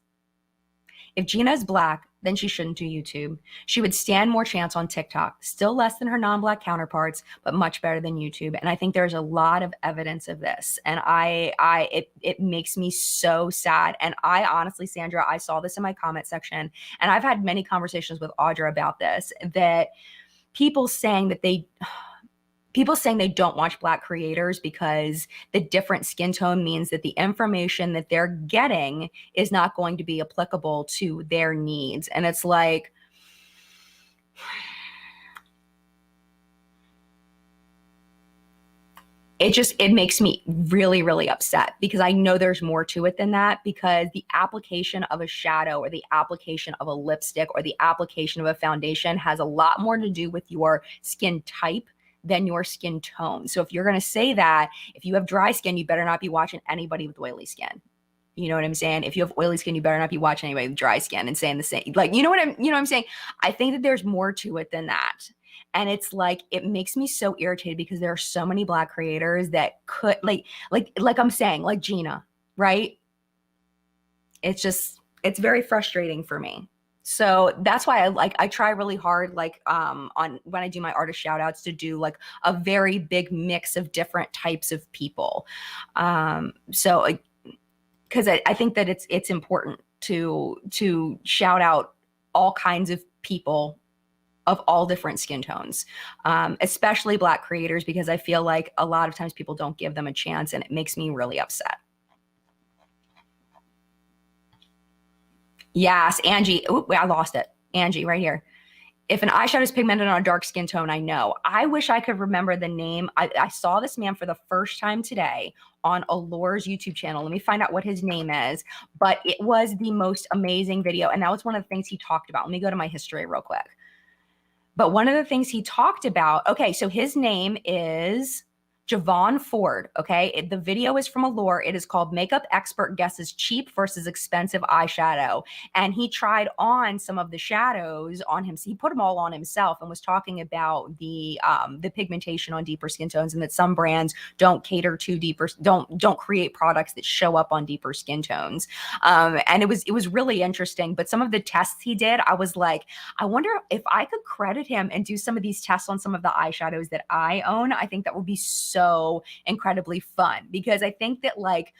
if Gina is Black, then she shouldn't do YouTube. She would stand more chance on TikTok, still less than her non-Black counterparts, but much better than YouTube. And I think there's a lot of evidence of this. And it makes me so sad. And I honestly, Sandra, I saw this in my comment section, and I've had many conversations with Audra about this, that people saying that people saying they don't watch Black creators because the different skin tone means that the information that they're getting is not going to be applicable to their needs. And it's like, it makes me really, really upset, because I know there's more to it than that, because the application of a shadow or the application of a lipstick or the application of a foundation has a lot more to do with your skin type than your skin tone. So if you're going to say that, if you have dry skin, you better not be watching anybody with oily skin. You know what I'm saying? If you have oily skin, you better not be watching anybody with dry skin and saying the same. Like, you know what I'm saying? I think that there's more to it than that. And it's like, it makes me so irritated, because there are so many Black creators that could like I'm saying, like Gina, right? It's very frustrating for me. So that's why I try really hard, like, on when I do my artist shout outs, to do like a very big mix of different types of people. So because I think that it's important to shout out all kinds of people of all different skin tones, especially Black creators, because I feel like a lot of times people don't give them a chance, and it makes me really upset. Yes, Angie. Ooh, I lost it. Angie, right here. If an eyeshadow is pigmented on a dark skin tone, I know. I wish I could remember the name. I saw this man for the first time today on Allure's YouTube channel. Let me find out what his name is. But it was the most amazing video. And that was one of the things he talked about. Let me go to my history real quick. But one of the things he talked about, okay, so his name is Javon Ford, okay? The video is from Allure. It is called Makeup Expert Guesses Cheap versus Expensive Eyeshadow. And he tried on some of the shadows on him. So he put them all on himself and was talking about the pigmentation on deeper skin tones, and that some brands don't cater to deeper, don't create products that show up on deeper skin tones. And it was really interesting. But some of the tests he did, I was like, I wonder if I could credit him and do some of these tests on some of the eyeshadows that I own. I think that would be so incredibly fun, because I think that like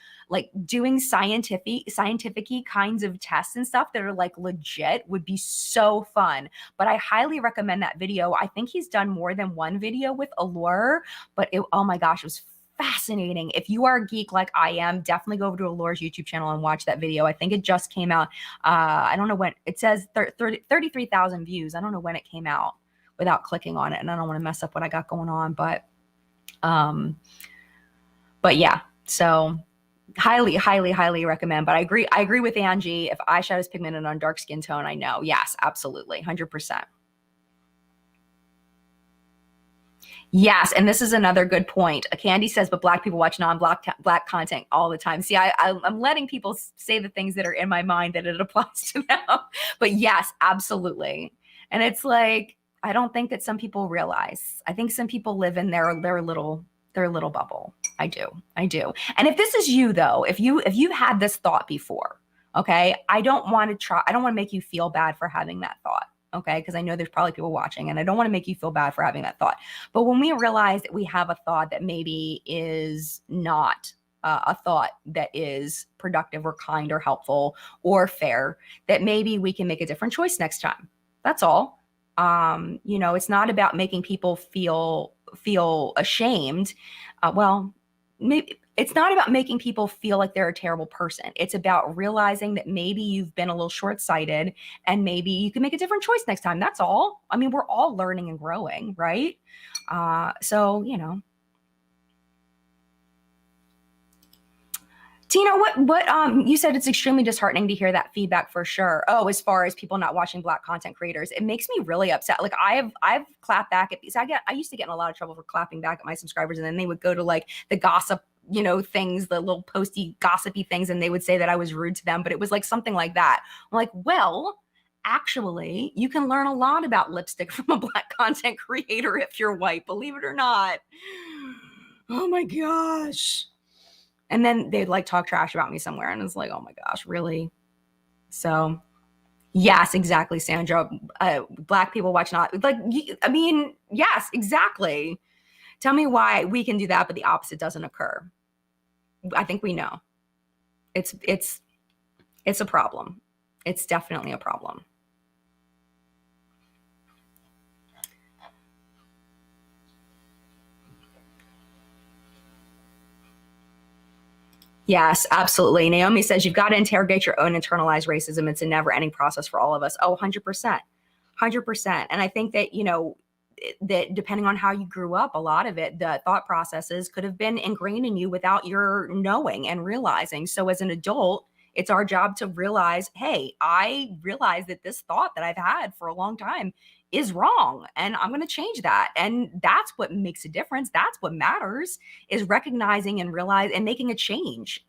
doing scientific-y kinds of tests and stuff that are like legit would be so fun. But I highly recommend that video. I think he's done more than one video with Allure, but oh my gosh, it was fascinating. If you are a geek like I am, definitely go over to Allure's YouTube channel and watch that video. I think it just came out. I don't know when. It says 33,000 views. I don't know when it came out without clicking on it, and I don't want to mess up what I got going on, but yeah, so highly recommend. But I agree with Angie. If eyeshadow is pigmented on dark skin tone, I know. Yes, absolutely. 100%. Yes, and this is another good point. Candy says, but Black people watch non-Black content all the time. See, I'm letting people say the things that are in my mind that it applies to them. But yes, absolutely. And it's like, I don't think that some people realize. I think some people live in their little bubble. I do. And if this is you, though, if you've had this thought before, okay, I don't want to make you feel bad for having that thought. Okay, because I know there's probably people watching, and I don't want to make you feel bad for having that thought. But when we realize that we have a thought that maybe is not a thought that is productive or kind or helpful or fair, that maybe we can make a different choice next time. That's all. It's not about making people feel ashamed. Maybe it's not about making people feel like they're a terrible person. It's about realizing that maybe you've been a little short-sighted, and maybe you can make a different choice next time. That's all. I mean, we're all learning and growing, right? So, Tina, what you said, it's extremely disheartening to hear that feedback for sure. Oh, as far as people not watching Black content creators, it makes me really upset. Like I've clapped back at these. I used to get in a lot of trouble for clapping back at my subscribers, and then they would go to like the gossip, things, the little posty gossipy things, and they would say that I was rude to them, but it was like something like that. I'm like, well, actually, you can learn a lot about lipstick from a Black content creator if you're white, believe it or not. Oh my gosh. And then they'd like talk trash about me somewhere, and it's like, oh my gosh, really? So yes, exactly, Sandra. Black people watch not like, I mean, yes, exactly. Tell me why we can do that, but the opposite doesn't occur. I think we know. It's a problem. It's definitely a problem. Yes, absolutely. Naomi says you've got to interrogate your own internalized racism. It's a never ending process for all of us. Oh, 100%. 100%. And I think that, that depending on how you grew up, a lot of it, the thought processes could have been ingrained in you without your knowing and realizing. So as an adult, it's our job to realize, hey, I realize that this thought that I've had for a long time is wrong, and I'm going to change that. And that's what makes a difference. That's what matters, is recognizing and realize and making a change,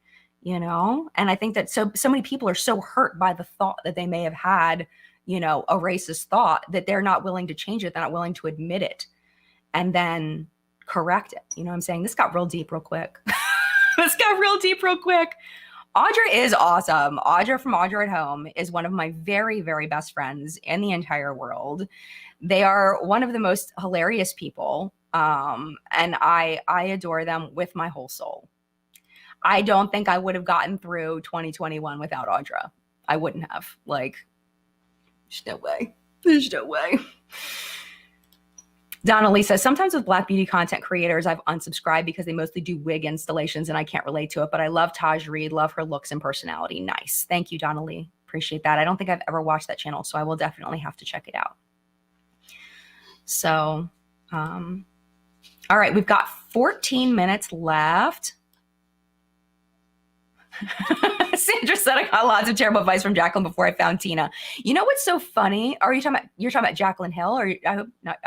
And I think that so many people are so hurt by the thought that they may have had, a racist thought, that they're not willing to change it. They're not willing to admit it and then correct it. You know what I'm saying? This got real deep real quick. This got real deep real quick. Audra is awesome. Audra from Audra at Home is one of my very, very best friends in the entire world. They are one of the most hilarious people. And I adore them with my whole soul. I don't think I would have gotten through 2021 without Audra. I wouldn't have. Like, there's no way. There's no way. Donna Lee says, sometimes with Black beauty content creators, I've unsubscribed because they mostly do wig installations and I can't relate to it. But I love Taj Reed, love her looks and personality. Nice. Thank you, Donna Lee. Appreciate that. I don't think I've ever watched that channel, so I will definitely have to check it out. So, all right, we've got 14 minutes left. Sandra said, I got lots of terrible advice from Jacqueline before I found Tina. You know what's so funny? You're talking about Jacqueline Hill, or I hope not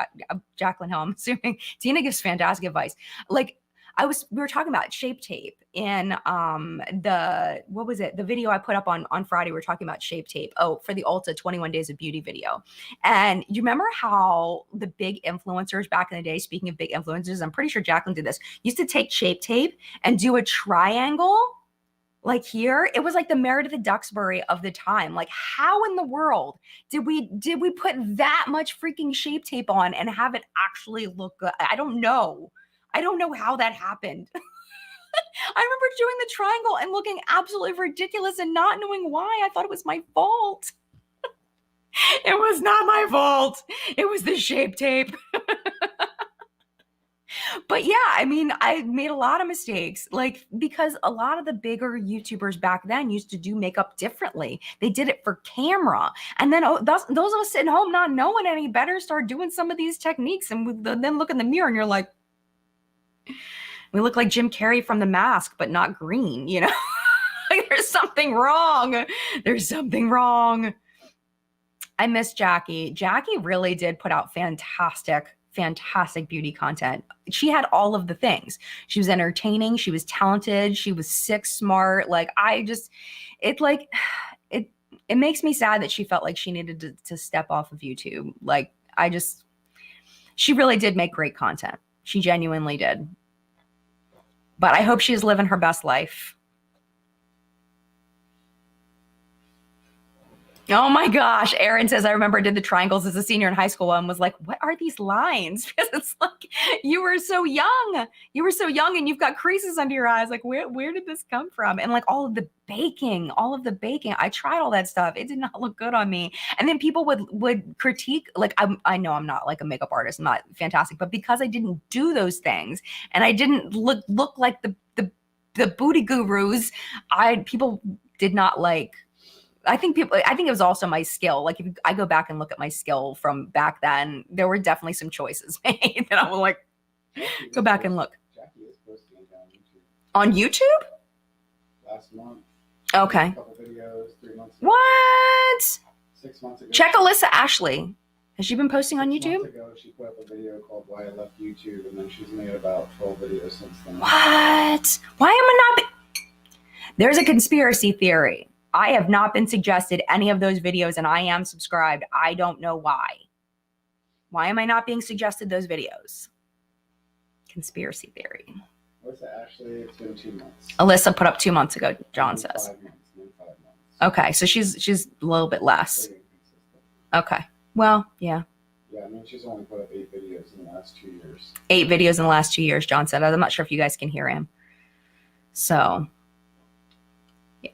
Jacqueline Hill. I'm assuming Tina gives fantastic advice. Like we were talking about Shape Tape in the video I put up on Friday. We were talking about Shape Tape. Oh, for the Ulta 21 Days of Beauty video. And you remember how the big influencers back in the day, speaking of big influencers, I'm pretty sure Jacqueline did this, used to take Shape Tape and do a triangle. Like here, it was like the Meredith Duxbury of the time. Like, how in the world did we put that much freaking Shape Tape on and have it actually look good? I don't know. I don't know how that happened. I remember doing the triangle and looking absolutely ridiculous and not knowing why. I thought it was my fault. It was not my fault. It was the Shape Tape. But yeah, I mean, I made a lot of mistakes, like, because a lot of the bigger YouTubers back then used to do makeup differently. They did it for camera. And then those of us sitting home not knowing any better start doing some of these techniques. And then look in the mirror and you're like, we look like Jim Carrey from The Mask, but not green, Like, there's something wrong. There's something wrong. I miss Jackie. Jackie really did put out fantastic beauty content. She had all of the things. She was entertaining. She was talented. She was sick, smart. Like, it makes me sad that she felt like she needed to step off of YouTube. Like, she really did make great content. She genuinely did. But I hope she's living her best life. Oh my gosh. Erin says, I remember I did the triangles as a senior in high school and was like, what are these lines? Because it's like, you were so young. You were so young and you've got creases under your eyes. Like, where did this come from? And like all of the baking, I tried all that stuff. It did not look good on me. And then people would critique, like, I know I'm not like a makeup artist. I'm not fantastic, but because I didn't do those things and I didn't look like the booty gurus, people did not like. I think it was also my skill. Like, if I go back and look at my skill from back then, there were definitely some choices made that I will like go back and look. Jackie is posting on YouTube. On YouTube? Last month. Okay. A couple videos, 3 months ago. What? 6 months ago. Check Alyssa Ashley. Has she been posting on YouTube? 6 months ago, she put up a video called Why I Left YouTube, and then she's made about 12 videos since then. What? Why am I not? There's a conspiracy theory. I have not been suggested any of those videos and I am subscribed. I don't know why. Why am I not being suggested those videos? Conspiracy theory. Alyssa Ashley, it's been 2 months. Alyssa put up 2 months ago, John says. 5 months. Okay, so she's a little bit less. Okay, well, yeah. Yeah, I mean, she's only put up 8 videos in the last 2 years. 8 videos in the last 2 years, John said. I'm not sure if you guys can hear him. So, yeah.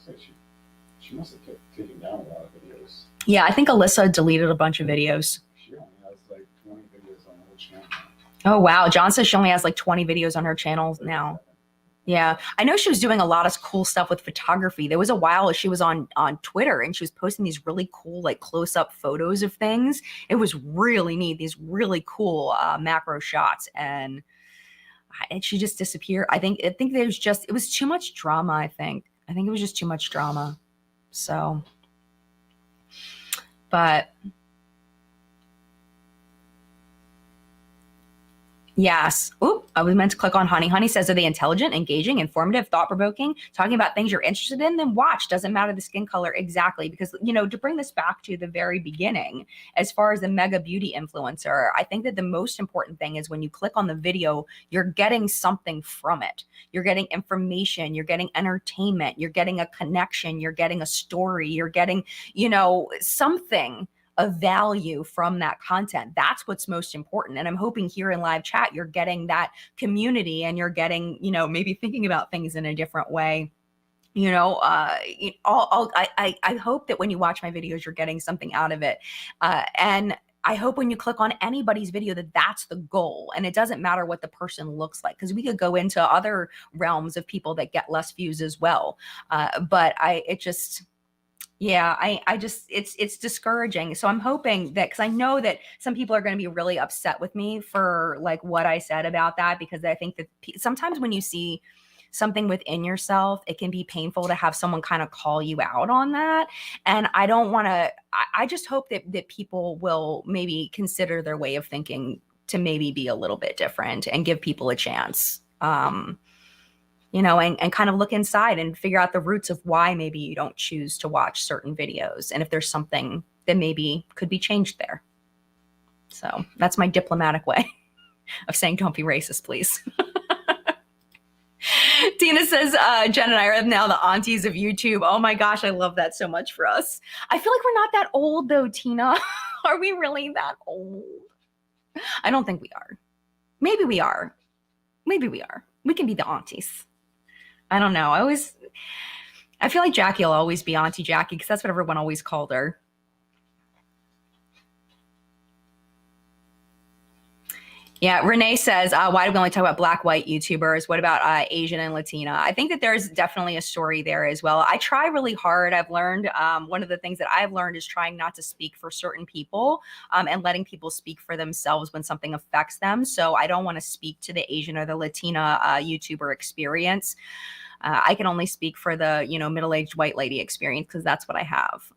Looks like she must have taken down a lot of videos. Yeah, I think Alyssa deleted a bunch of videos. She only has like 20 videos on her channel. Oh, wow. John says she only has like 20 videos on her channel now. Yeah. I know she was doing a lot of cool stuff with photography. There was a while she was on Twitter and she was posting these really cool like close-up photos of things. It was really neat, these really cool macro shots and she just disappeared. I think there's just it was too much drama, I think it was just too much drama. So, but yes. Oop, I was meant to click on Honey. Honey says, are they intelligent, engaging, informative, thought-provoking, talking about things you're interested in? Then watch. Doesn't matter the skin color exactly. Because, to bring this back to the very beginning, as far as the mega beauty influencer, I think that the most important thing is when you click on the video, you're getting something from it. You're getting information, you're getting entertainment, you're getting a connection, you're getting a story, you're getting, something of value from that content. That's what's most important. And I'm hoping here in live chat, you're getting that community and you're getting, maybe thinking about things in a different way. I hope that when you watch my videos, you're getting something out of it. And I hope when you click on anybody's video that that's the goal. And it doesn't matter what the person looks like, because we could go into other realms of people that get less views as well. It's discouraging. So I'm hoping that, because I know that some people are going to be really upset with me for like what I said about that, because I think that sometimes when you see something within yourself, it can be painful to have someone kind of call you out on that. And I don't want to, I just hope that people will maybe consider their way of thinking to maybe be a little bit different and give people a chance. And kind of look inside and figure out the roots of why maybe you don't choose to watch certain videos, and if there's something that maybe could be changed there. So that's my diplomatic way of saying don't be racist, please. Tina says, Jen and I are now the aunties of YouTube. Oh my gosh, I love that so much for us. I feel like we're not that old though, Tina. Are we really that old? I don't think we are. Maybe we are. Maybe we are. We can be the aunties. I don't know. I feel like Jackie will always be Auntie Jackie because that's what everyone always called her. Yeah, Renee says, why do we only talk about black, white YouTubers? What about Asian and Latina? I think that there's definitely a story there as well. I try really hard. I've learned, one of the things that I've learned is trying not to speak for certain people and letting people speak for themselves when something affects them. So I don't want to speak to the Asian or the Latina YouTuber experience. I can only speak for the, middle-aged white lady experience because that's what I have.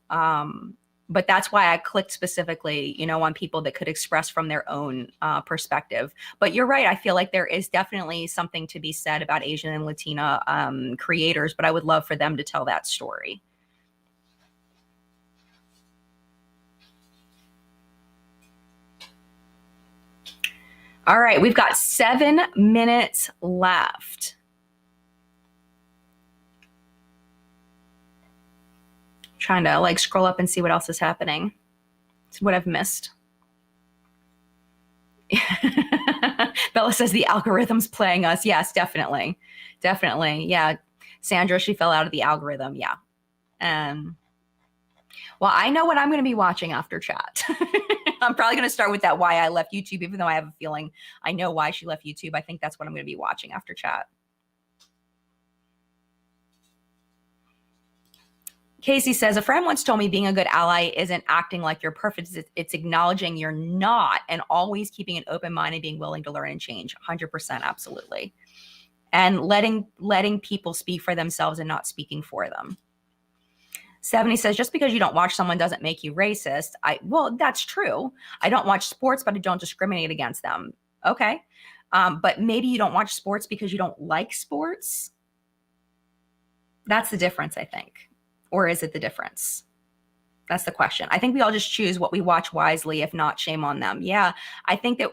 But that's why I clicked specifically, on people that could express from their own perspective. But you're right. I feel like there is definitely something to be said about Asian and Latina creators, but I would love for them to tell that story. All right, we've got 7 minutes left. Trying to scroll up and see what else is happening. It's what I've missed. Bella says the algorithm's playing us. Yes, definitely. Definitely. Yeah. Sandra, she fell out of the algorithm. Yeah. Well, I know what I'm going to be watching after chat. I'm probably going to start with that why I left YouTube, even though I have a feeling I know why she left YouTube. I think that's what I'm going to be watching after chat. Casey says, a friend once told me being a good ally isn't acting like you're perfect. It's acknowledging you're not and always keeping an open mind and being willing to learn and change. 100%. Absolutely. And letting people speak for themselves and not speaking for them. 70 says, just because you don't watch someone doesn't make you racist. Well, that's true. I don't watch sports, but I don't discriminate against them. Okay. But maybe you don't watch sports because you don't like sports. That's the difference, I think. Or is it the difference? That's the question. I think we all just choose what we watch wisely. If not, shame on them. Yeah. I think that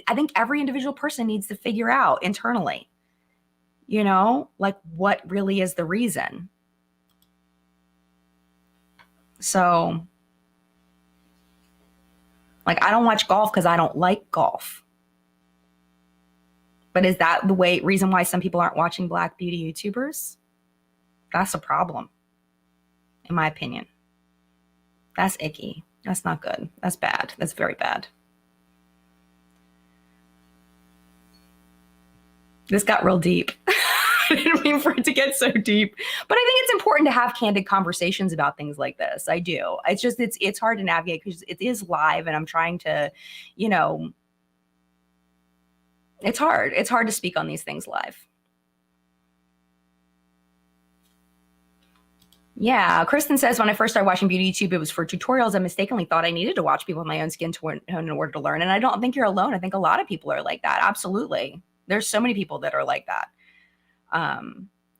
I think every individual person needs to figure out internally, what really is the reason. So I don't watch golf because I don't like golf. But is that the reason why some people aren't watching Black beauty YouTubers? That's a problem. In my opinion. That's icky. That's not good. That's bad. That's very bad. This got real deep. I didn't mean for it to get so deep. But I think it's important to have candid conversations about things like this. I do. It's just it's hard to navigate because it is live, and I'm trying to, you know, it's hard. It's hard to speak on these things live. Yeah, Kristen says, when I first started watching beauty YouTube, it was for tutorials. I mistakenly thought I needed to watch people with my own skin tone in order to learn. And I don't think you're alone. I think a lot of people are like that. Absolutely. There's so many people that are like that.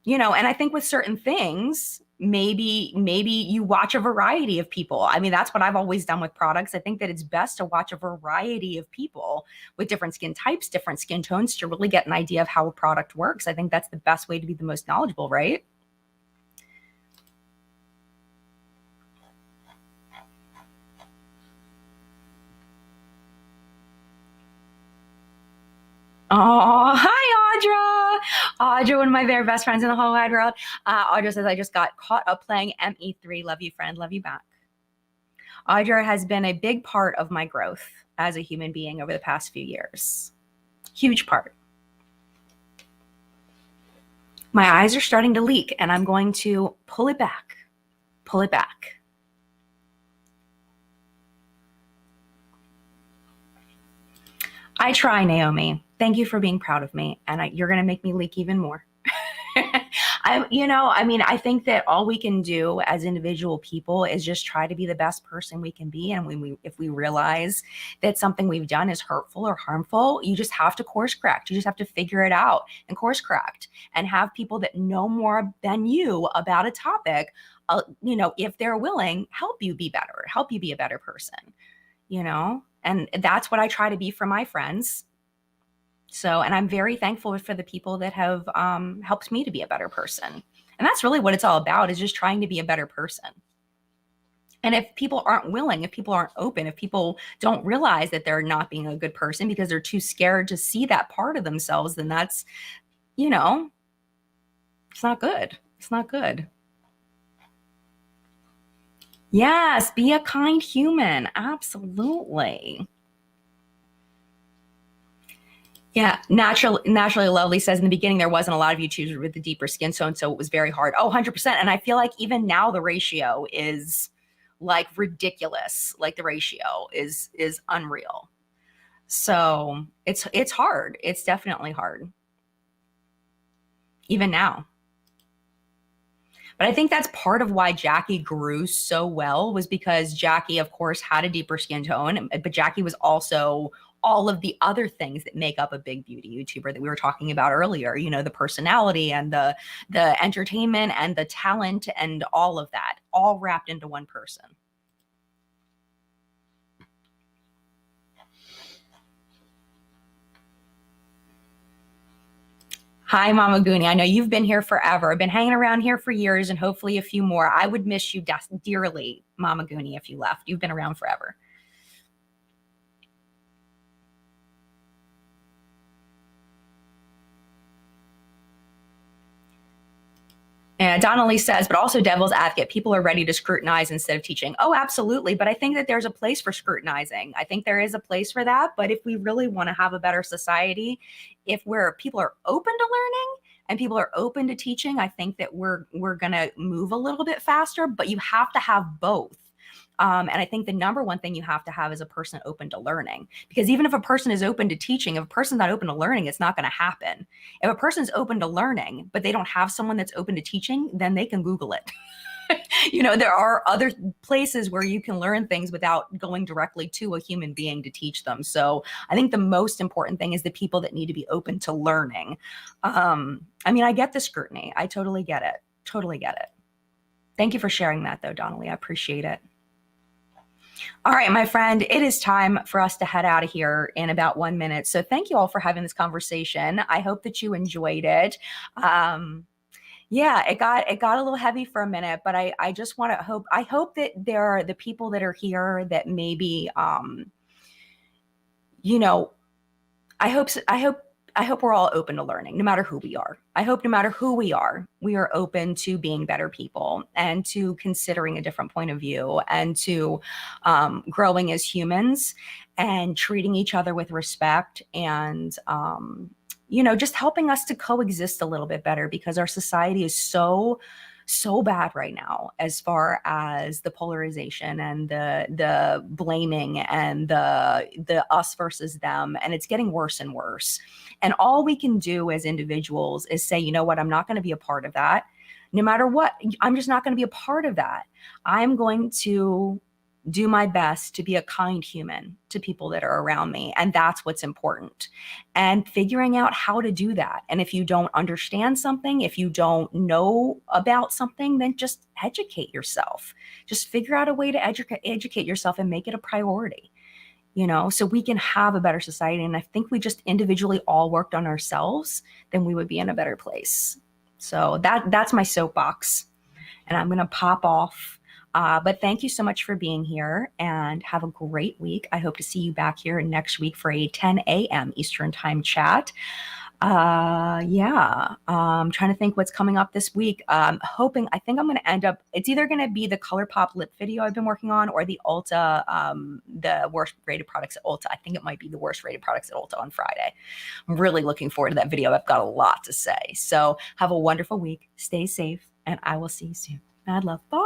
You know, and I think with certain things, maybe you watch a variety of people. I mean, that's what I've always done with products. I think that it's best to watch a variety of people with different skin types, different skin tones, to really get an idea of how a product works. I think that's the best way to be the most knowledgeable, right? Oh, hi, Audra. Audra, one of my very best friends in the whole wide world. Audra says, I just got caught up playing ME3. Love you, friend. Love you back. Audra has been a big part of my growth as a human being over the past few years. Huge part. My eyes are starting to leak, and I'm going to pull it back. Pull it back. I try, Naomi. Thank you for being proud of me. And you're going to make me leak even more. I think that all we can do as individual people is just try to be the best person we can be. And if we realize that something we've done is hurtful or harmful, you just have to course correct. You just have to figure it out and course correct, and have people that know more than you about a topic, if they're willing, help you be better, help you be a better person, and that's what I try to be for my friends. So, and I'm very thankful for the people that have helped me to be a better person. And that's really what it's all about, is just trying to be a better person. And if people aren't willing, if people aren't open, if people don't realize that they're not being a good person because they're too scared to see that part of themselves, then that's, it's not good. It's not good. Yes, be a kind human. Absolutely. Yeah, naturally lovely says, in the beginning there wasn't a lot of YouTubers with the deeper skin tone, so it was very hard. Oh, 100%. And I feel like even now the ratio is like ridiculous. Like the ratio is unreal. So it's hard. It's definitely hard. Even now. But I think that's part of why Jackie grew so well, was because Jackie, of course, had a deeper skin tone, but Jackie was also all of the other things that make up a big beauty YouTuber that we were talking about earlier, the personality and the entertainment and the talent and all of that, all wrapped into one person. Hi, Mama Goonie. I know you've been here forever. I've been hanging around here for years, and hopefully a few more. I would miss you dearly, Mama Goonie, if you left. You've been around forever. And Donnelly says, but also devil's advocate, people are ready to scrutinize instead of teaching. Oh, absolutely. But I think that there's a place for scrutinizing. I think there is a place for that. But if we really want to have a better society, if people are open to learning and people are open to teaching, I think that we're going to move a little bit faster, but you have to have both. And I think the number one thing you have to have is a person open to learning, because even if a person is open to teaching, if a person's not open to learning, it's not going to happen. If a person's open to learning, but they don't have someone that's open to teaching, then they can Google it. There are other places where you can learn things without going directly to a human being to teach them. So I think the most important thing is the people that need to be open to learning. I get the scrutiny. I totally get it. Totally get it. Thank you for sharing that, though, Donnelly. I appreciate it. All right, my friend, it is time for us to head out of here in about 1 minute. So thank you all for having this conversation. I hope that you enjoyed it. Yeah, it got a little heavy for a minute, but I just want to hope that there are the people that are here that maybe, I hope we're all open to learning, no matter who we are. I hope no matter who we are open to being better people and to considering a different point of view and to growing as humans and treating each other with respect and, just helping us to coexist a little bit better, because our society is so bad right now as far as the polarization and the blaming and the us versus them, and it's getting worse and worse. And all we can do as individuals is say, you know what, I'm not going to be a part of that. No matter what, I'm just not going to be a part of that. I'm going to do my best to be a kind human to people that are around me. And that's what's important. And figuring out how to do that. And if you don't understand something, if you don't know about something, then just educate yourself. Just figure out a way to educate yourself and make it a priority, so we can have a better society. And I think we just individually all worked on ourselves, then we would be in a better place. So that's my soapbox, and I'm going to pop off. But thank you so much for being here, and have a great week. I hope to see you back here next week for a 10 a.m. Eastern Time chat. Yeah. I'm trying to think what's coming up this week. I think I'm going to end up, it's either going to be the ColourPop lip video I've been working on, or the Ulta, the worst rated products at Ulta. I think it might be the worst rated products at Ulta on Friday. I'm really looking forward to that video. I've got a lot to say. So have a wonderful week. Stay safe, and I will see you soon. Mad love. Bye.